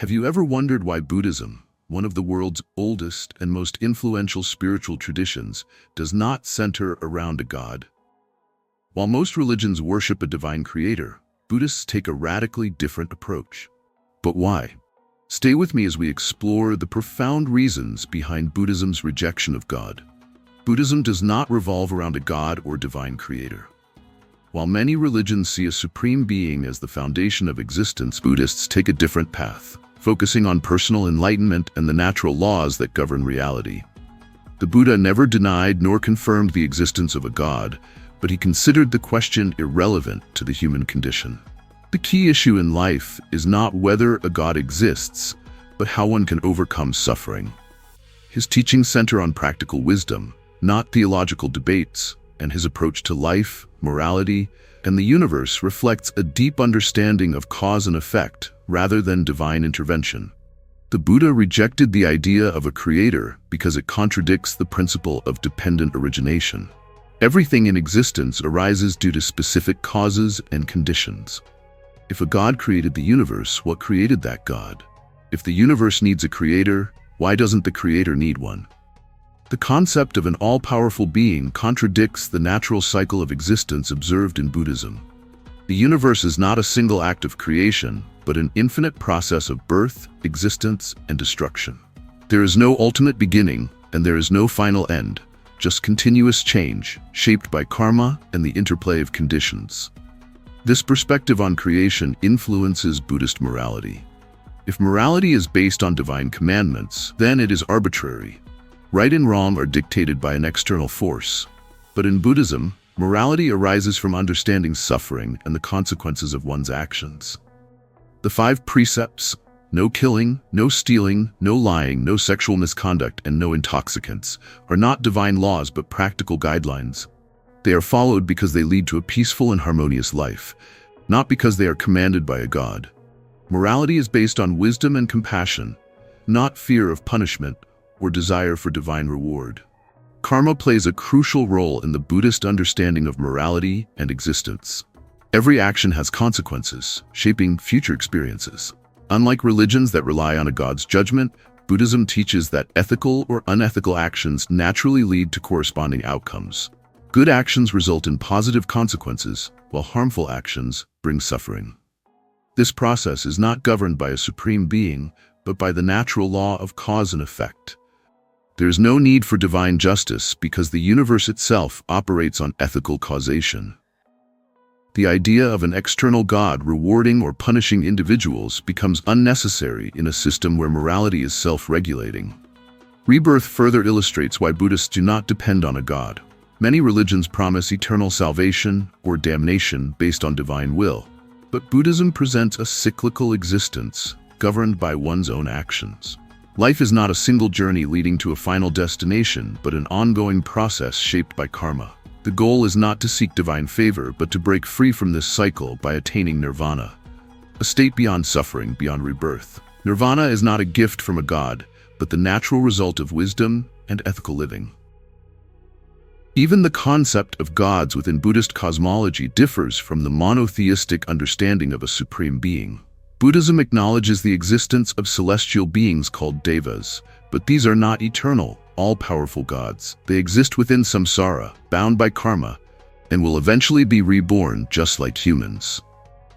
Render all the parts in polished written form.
Have you ever wondered why Buddhism, one of the world's oldest and most influential spiritual traditions, does not center around a god? While most religions worship a divine creator, Buddhists take a radically different approach. But why? Stay with me as we explore the profound reasons behind Buddhism's rejection of God. Buddhism does not revolve around a god or divine creator. While many religions see a supreme being as the foundation of existence, Buddhists take a different path, focusing on personal enlightenment and the natural laws that govern reality. The Buddha never denied nor confirmed the existence of a god, but he considered the question irrelevant to the human condition. The key issue in life is not whether a god exists, but how one can overcome suffering. His teachings center on practical wisdom, not theological debates, and his approach to life, morality, and the universe reflects a deep understanding of cause and effect rather than divine intervention. The Buddha rejected the idea of a creator because it contradicts the principle of dependent origination. Everything in existence arises due to specific causes and conditions. If a god created the universe, what created that god? If the universe needs a creator, why doesn't the creator need one? The concept of an all-powerful being contradicts the natural cycle of existence observed in Buddhism. The universe is not a single act of creation, but an infinite process of birth, existence, and destruction. There is no ultimate beginning, and there is no final end, just continuous change, shaped by karma and the interplay of conditions. This perspective on creation influences Buddhist morality. If morality is based on divine commandments, then it is arbitrary. Right and wrong are dictated by an external force. But in Buddhism, morality arises from understanding suffering and the consequences of one's actions. The 5 precepts, no killing, no stealing, no lying, no sexual misconduct, and no intoxicants, are not divine laws but practical guidelines. They are followed because they lead to a peaceful and harmonious life, not because they are commanded by a god. Morality is based on wisdom and compassion, not fear of punishment or desire for divine reward. Karma plays a crucial role in the Buddhist understanding of morality and existence. Every action has consequences, shaping future experiences. Unlike religions that rely on a god's judgment, Buddhism teaches that ethical or unethical actions naturally lead to corresponding outcomes. Good actions result in positive consequences, while harmful actions bring suffering. This process is not governed by a supreme being, but by the natural law of cause and effect. There is no need for divine justice because the universe itself operates on ethical causation. The idea of an external god rewarding or punishing individuals becomes unnecessary in a system where morality is self-regulating. Rebirth further illustrates why Buddhists do not depend on a god. Many religions promise eternal salvation or damnation based on divine will, but Buddhism presents a cyclical existence governed by one's own actions. Life is not a single journey leading to a final destination, but an ongoing process shaped by karma. The goal is not to seek divine favor, but to break free from this cycle by attaining Nirvana, a state beyond suffering, beyond rebirth. Nirvana is not a gift from a god, but the natural result of wisdom and ethical living. Even the concept of gods within Buddhist cosmology differs from the monotheistic understanding of a supreme being. Buddhism acknowledges the existence of celestial beings called devas, but these are not eternal, all-powerful gods. They exist within samsara, bound by karma, and will eventually be reborn just like humans.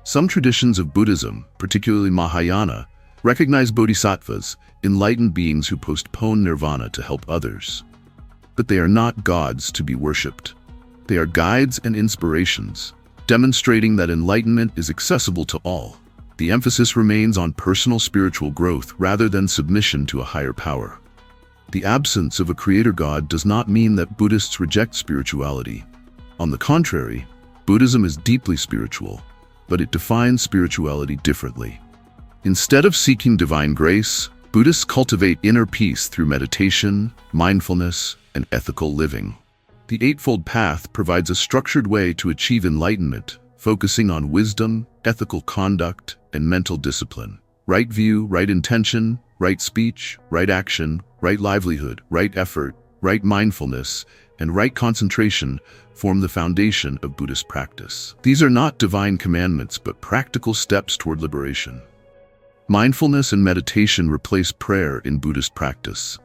Some traditions of Buddhism, particularly Mahayana, recognize bodhisattvas, enlightened beings who postpone nirvana to help others. But they are not gods to be worshipped. They are guides and inspirations, demonstrating that enlightenment is accessible to all. The emphasis remains on personal spiritual growth rather than submission to a higher power. The absence of a creator god does not mean that Buddhists reject spirituality. On the contrary, Buddhism is deeply spiritual, but it defines spirituality differently. Instead of seeking divine grace, Buddhists cultivate inner peace through meditation, mindfulness, and ethical living. The Eightfold Path provides a structured way to achieve enlightenment, focusing on wisdom, ethical conduct, and mental discipline. Right view, right intention, right speech, right action, right livelihood, right effort, right mindfulness, and right concentration form the foundation of Buddhist practice. These are not divine commandments, but practical steps toward liberation. Mindfulness and meditation replace prayer in Buddhist practice.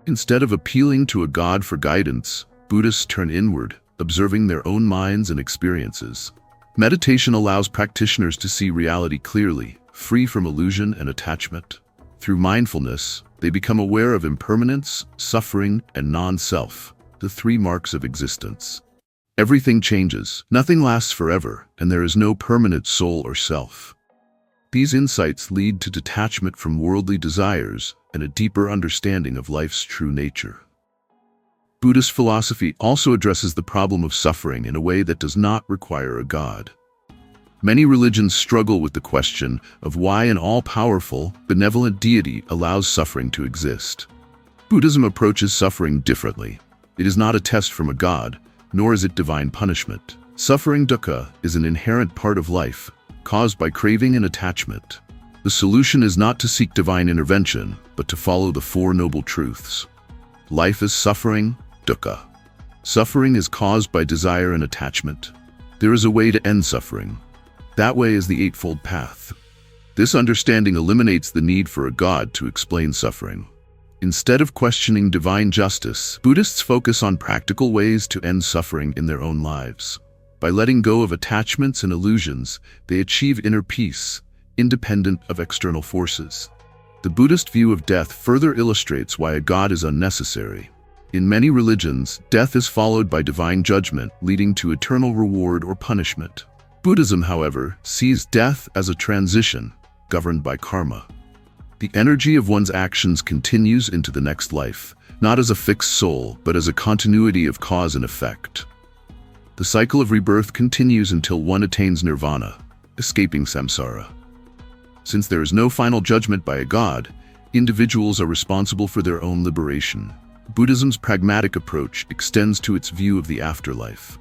Instead of appealing to a god for guidance, Buddhists turn inward, observing their own minds and experiences. Meditation allows practitioners to see reality clearly, free from illusion and attachment. Through mindfulness, they become aware of impermanence, suffering, and non-self, the three marks of existence. Everything changes, nothing lasts forever, and there is no permanent soul or self. These insights lead to detachment from worldly desires and a deeper understanding of life's true nature. Buddhist philosophy also addresses the problem of suffering in a way that does not require a god. Many religions struggle with the question of why an all-powerful, benevolent deity allows suffering to exist. Buddhism approaches suffering differently. It is not a test from a god, nor is it divine punishment. Suffering, dukkha, is an inherent part of life, caused by craving and attachment. The solution is not to seek divine intervention, but to follow the Four Noble Truths. Life is suffering, dukkha. Suffering is caused by desire and attachment. There is a way to end suffering. That way is the Eightfold Path. This understanding eliminates the need for a god to explain suffering. Instead of questioning divine justice, Buddhists focus on practical ways to end suffering in their own lives. By letting go of attachments and illusions, they achieve inner peace, independent of external forces. The Buddhist view of death further illustrates why a god is unnecessary. In many religions, death is followed by divine judgment, leading to eternal reward or punishment. Buddhism, however, sees death as a transition, governed by karma. The energy of one's actions continues into the next life, not as a fixed soul, but as a continuity of cause and effect. The cycle of rebirth continues until one attains nirvana, escaping samsara. Since there is no final judgment by a god, individuals are responsible for their own liberation. Buddhism's pragmatic approach extends to its view of the afterlife.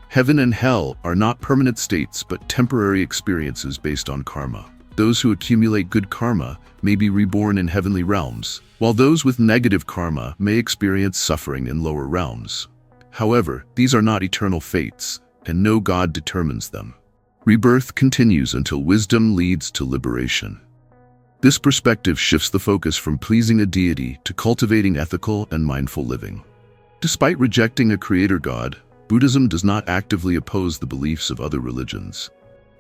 Heaven and hell are not permanent states but temporary experiences based on karma. Those who accumulate good karma may be reborn in heavenly realms, while those with negative karma may experience suffering in lower realms. However, these are not eternal fates, and no god determines them. Rebirth continues until wisdom leads to liberation. This perspective shifts the focus from pleasing a deity to cultivating ethical and mindful living. Despite rejecting a creator god, Buddhism does not actively oppose the beliefs of other religions.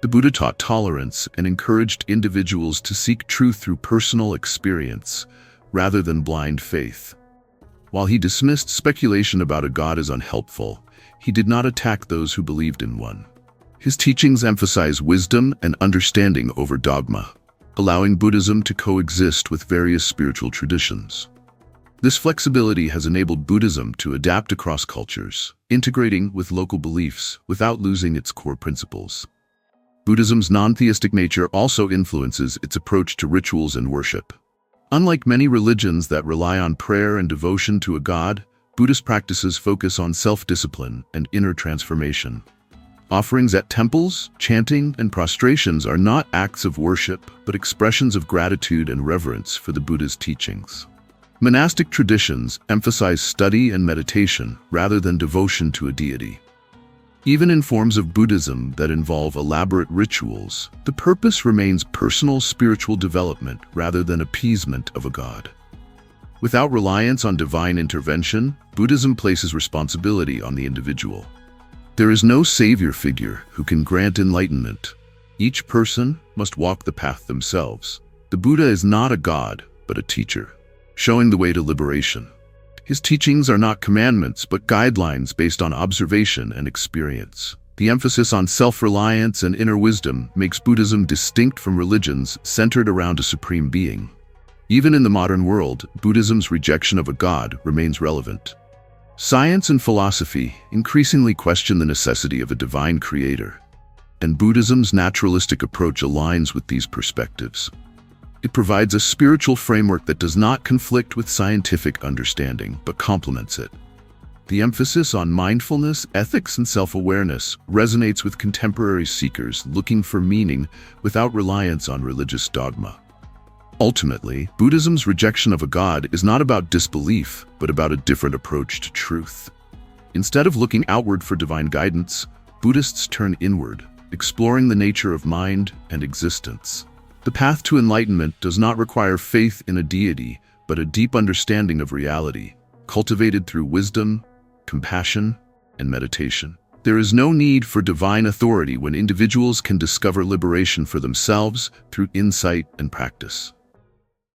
The Buddha taught tolerance and encouraged individuals to seek truth through personal experience, rather than blind faith. While he dismissed speculation about a god as unhelpful, he did not attack those who believed in one. His teachings emphasize wisdom and understanding over dogma, allowing Buddhism to coexist with various spiritual traditions. This flexibility has enabled Buddhism to adapt across cultures, integrating with local beliefs without losing its core principles. Buddhism's non-theistic nature also influences its approach to rituals and worship. Unlike many religions that rely on prayer and devotion to a god, Buddhist practices focus on self-discipline and inner transformation. Offerings at temples, chanting, and prostrations are not acts of worship, but expressions of gratitude and reverence for the Buddha's teachings. Monastic traditions emphasize study and meditation rather than devotion to a deity. Even in forms of Buddhism that involve elaborate rituals, the purpose remains personal spiritual development rather than appeasement of a god. Without reliance on divine intervention, Buddhism places responsibility on the individual. There is no savior figure who can grant enlightenment. Each person must walk the path themselves. The Buddha is not a god, but a teacher, showing the way to liberation. His teachings are not commandments, but guidelines based on observation and experience. The emphasis on self-reliance and inner wisdom makes Buddhism distinct from religions centered around a supreme being. Even in the modern world, Buddhism's rejection of a god remains relevant. Science and philosophy increasingly question the necessity of a divine creator, and Buddhism's naturalistic approach aligns with these perspectives. It provides a spiritual framework that does not conflict with scientific understanding, but complements it. The emphasis on mindfulness, ethics, and self-awareness resonates with contemporary seekers looking for meaning without reliance on religious dogma. Ultimately, Buddhism's rejection of a god is not about disbelief, but about a different approach to truth. Instead of looking outward for divine guidance, Buddhists turn inward, exploring the nature of mind and existence. The path to enlightenment does not require faith in a deity, but a deep understanding of reality, cultivated through wisdom, compassion, and meditation. There is no need for divine authority when individuals can discover liberation for themselves through insight and practice.